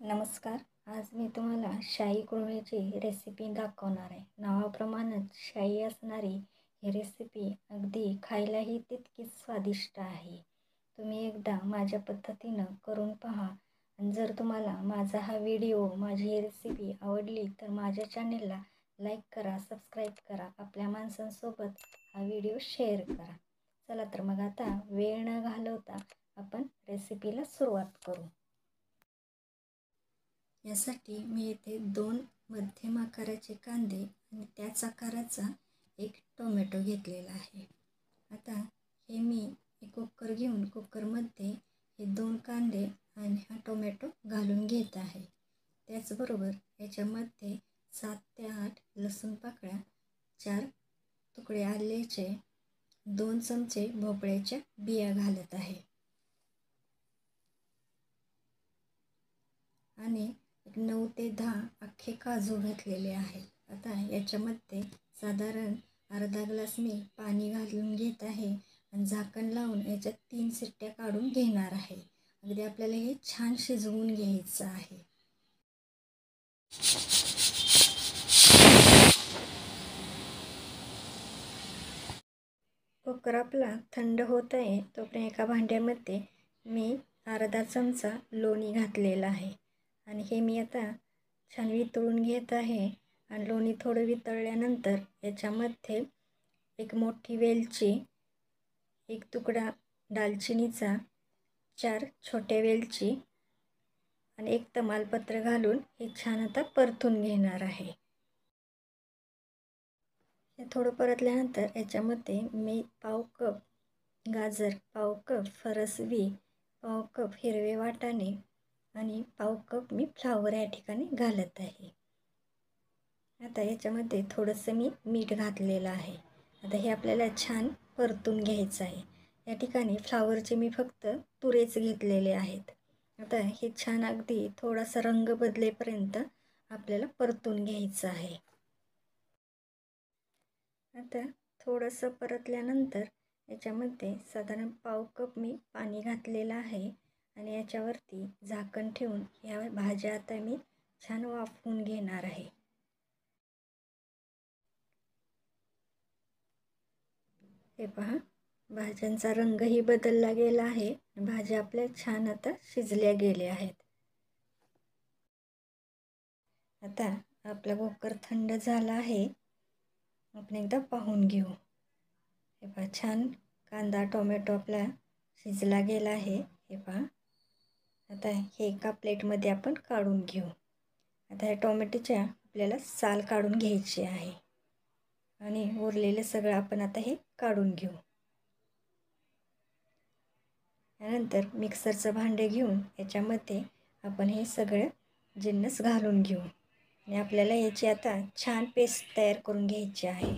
नमस्कार. आज मी तुम्हाला शाही कुळव्याची रेसिपी दाखवणार आहे. नावाप्रमाणेच शाही असणारी ही रेसिपी अगदी खायलाही तितकीच स्वादिष्ट आहे. तुम्ही एकदा माझ्या पद्धतीनं करून पहा आणि जर तुम्हाला माझा हा व्हिडिओ, माझी ही रेसिपी आवडली तर माझ्या चॅनेलला लाईक करा, सबस्क्राईब करा, आपल्या माणसांसोबत हा व्हिडिओ शेअर करा. चला तर मग आता वेळ न घालवता आपण रेसिपीला सुरुवात करू. यासाठी मी इथे 2 मध्यम आकाराचे कांदे आणि त्याच आकाराचा एक टोमॅटो घेतलेला आहे. आता हे मी एक कुकर घेऊन कुकरमध्ये हे 2 कांदे आणि हा टोमॅटो घालून घेत आहे. त्याचबरोबर याच्यामध्ये 7 ते 8 लसूण पाकळ्या, 4 तुकडे आल्याचे, 2 चमचे भोपळ्याच्या बिया घालत आहे आणि 9 ते 10 अख्खे काजू घातलेले आहेत. आता याच्यामध्ये साधारण अर्धा ग्लास मी पाणी घालून घेत आहे आणि झाकण लावून याच्यात 3 शिट्ट्या काढून घेणार आहे. अगदी आपल्याला हे छान शिजवून घ्यायचं आहे. कुकर आपला थंड होत आहे तोपर्यंत एका भांड्यामध्ये मी अर्धा चमचा लोणी घातलेला आहे आणि हे मी आता छान वितळून घेत आहे. आणि लोणी थोडं वितळल्यानंतर याच्यामध्ये एक मोठी वेलची, एक तुकडा दालचिनीचा, 4 छोट्या वेलची आणि एक तमालपत्र घालून हे छान आता परतून घेणार आहे. हे थोडं परतल्यानंतर याच्यामध्ये मी पाव कप गाजर, पाव कप फरसबी, पाव कप हिरवे वाटाणे आणि पाव कप मी फ्लावर या ठिकाणी घालत आहे. आता याच्यामध्ये थोडंसं मी मीठ घातलेलं आहे. आता हे आपल्याला छान परतून घ्यायचं आहे. या ठिकाणी फ्लावरचे मी फक्त तुरेच घेतलेले आहेत. आता हे छान अगदी थोडासा रंग बदलेपर्यंत आपल्याला परतून घ्यायचं आहे. आता थोडंसं परतल्यानंतर याच्यामध्ये साधारण पाव कप मी पाणी घातलेलं आहे आणि याच्यावरती झाकण ठेवून या भाज्या आता मी छान वाफवून घेणार आहे. हे पहा, भाज्यांचा रंगही बदलला गेला आहे. भाज्या आपल्या छान आता शिजल्या गेल्या आहेत. आता आपला कुकर थंड झाला आहे. आपण एकदा पाहून घेऊ. हे पहा, छान कांदा टोमॅटो आपला शिजला गेला आहे. हे पहा, आता हे एका प्लेटमध्ये आपण काढून घेऊ. आता या टोमॅटोच्या आपल्याला साल काढून घ्यायची आहे आणि उरलेलं सगळं आपण आता हे काढून घेऊ. यानंतर मिक्सरचं भांडे घेऊन याच्यामध्ये आपण हे सगळं जिन्नस घालून घेऊ आणि आपल्याला याची आता छान पेस्ट तयार करून घ्यायची आहे.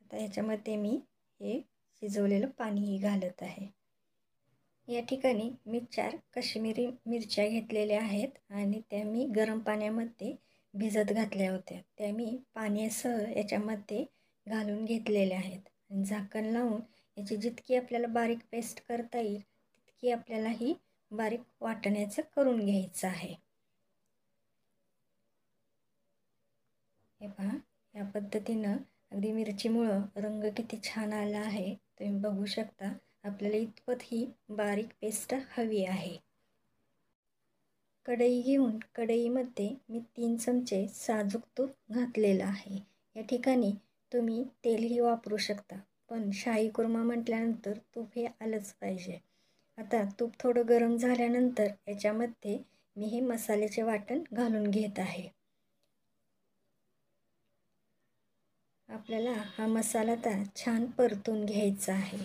आता याच्यामध्ये मी हे शिजवलेलं पाणीही घालत आहे. या ठिकाणी मी 4 काश्मीरी मिरच्या घेतलेल्या आहेत आणि त्या मी गरम पाण्यामध्ये भिजत घातल्या होत्या. त्या मी पाण्यासह याच्यामध्ये घालून घेतलेल्या आहेत आणि झाकण लावून याची जितकी आपल्याला बारीक पेस्ट करता येईल तितकी आपल्याला ही बारीक वाटण्याचं करून घ्यायचं आहे. हे पहा, या पद्धतीनं अगदी मिरचीमुळं रंग किती छान आला आहे तुम्ही बघू शकता. आपल्याला इतपत ही बारीक पेस्ट हवी आहे. कढई घेऊन कढईमध्ये मी 3 चमचे साजूक तूप घातलेलं आहे. या ठिकाणी तुम्ही तेलही वापरू शकता, पण शाही कुर्मा म्हटल्यानंतर तूप हे आलंच पाहिजे. आता तूप थोडं गरम झाल्यानंतर याच्यामध्ये मी हे मसाल्याचे वाटण घालून घेत आहे. आपल्याला हा मसाला आता छान परतून घ्यायचा आहे.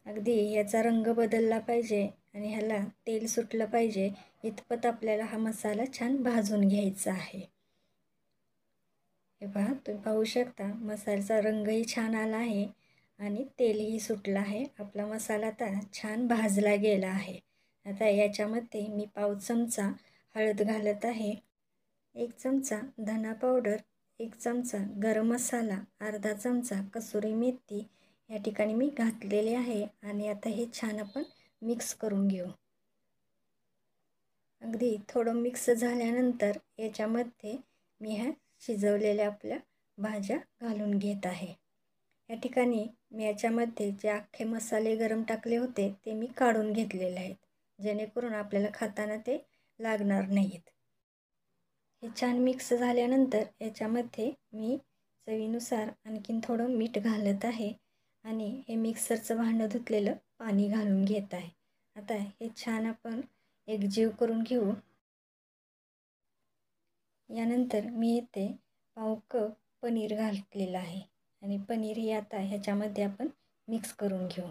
अगदी याचा रंग बदलला पाहिजे आणि ह्याला तेल सुटलं पाहिजे इतपत आपल्याला हा मसाला छान भाजून घ्यायचा आहे. हे पहा, तुम्ही पाहू शकता मसाल्याचा रंगही छान आला आहे आणि तेलही सुटलं आहे. आपला मसाला आता छान भाजला गेला आहे. आता याच्यामध्ये मी पाव चमचा हळद घालत आहे, 1 चमचा धना पावडर, 1 चमचा गरम मसाला, अर्धा चमचा कसुरी मेथी या ठिकाणी मी घातलेले आहे आणि आता हे छान आपण मिक्स करून घेऊ. अगदी थोडं मिक्स झाल्यानंतर याच्यामध्ये मी ह्या शिजवलेल्या आपल्या भाज्या घालून घेत आहे. या ठिकाणी मी याच्यामध्ये जे अख्खे मसाले गरम टाकले होते ते मी काढून घेतलेले आहेत, जेणेकरून आपल्याला खाताना ते लागणार नाहीत. हे छान मिक्स झाल्यानंतर याच्यामध्ये मी चवीनुसार आणखीन थोडं मीठ घालत आहे आणि हे मिक्सरचं भांडं धुतलेलं पाणी घालून घेत आहे. आता हे छान आपण एकजीव करून घेऊ. यानंतर मी इथे पाव कप पनीर घातलेलं आहे आणि पनीर हे आता ह्याच्यामध्ये आपण मिक्स करून घेऊ.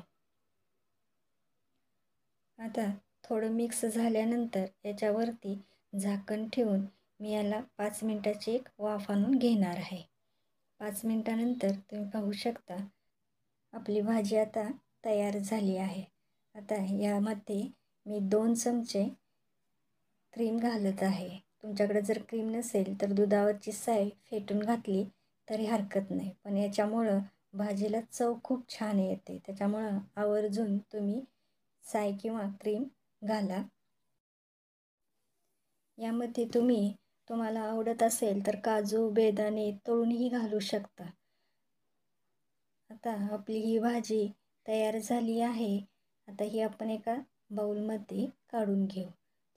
आता थोडं मिक्स झाल्यानंतर याच्यावरती झाकण ठेवून मी याला 5 मिनिटाची एक वाफ आणून घेणार आहे. 5 मिनिटानंतर तुम्ही पाहू शकता आपली भाजी आता तयार झाली आहे. आता यामध्ये मी 2 चमचे क्रीम घालत आहे. तुमच्याकडे जर क्रीम नसेल तर दुधावरची साय फेटून घातली तरी हरकत नाही, पण याच्यामुळं भाजीला चव खूप छान येते. त्याच्यामुळं आवर्जून तुम्ही साय किंवा क्रीम घाला. यामध्ये तुम्हाला आवडत असेल तर काजू, बेदाणे तळूनही घालू शकता. आता आपली ही भाजी तयार झाली आहे. आता ही आपण एका बाउलमध्ये काढून घेऊ.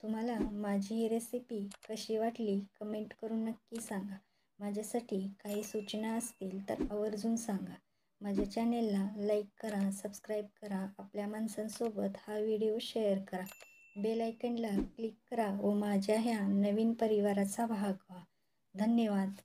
तुम्हाला माझी ही रेसिपी कशी वाटली कमेंट करून नक्की सांगा. माझ्यासाठी काही सूचना असतील तर आवर्जून सांगा. माझ्या चॅनेलला लाईक करा, सबस्क्राईब करा, आपल्या माणसांसोबत हा व्हिडिओ शेअर करा. बेल आयकनला क्लिक करा व माझ्या ह्या नवीन परिवाराचा भाग व्हा. धन्यवाद.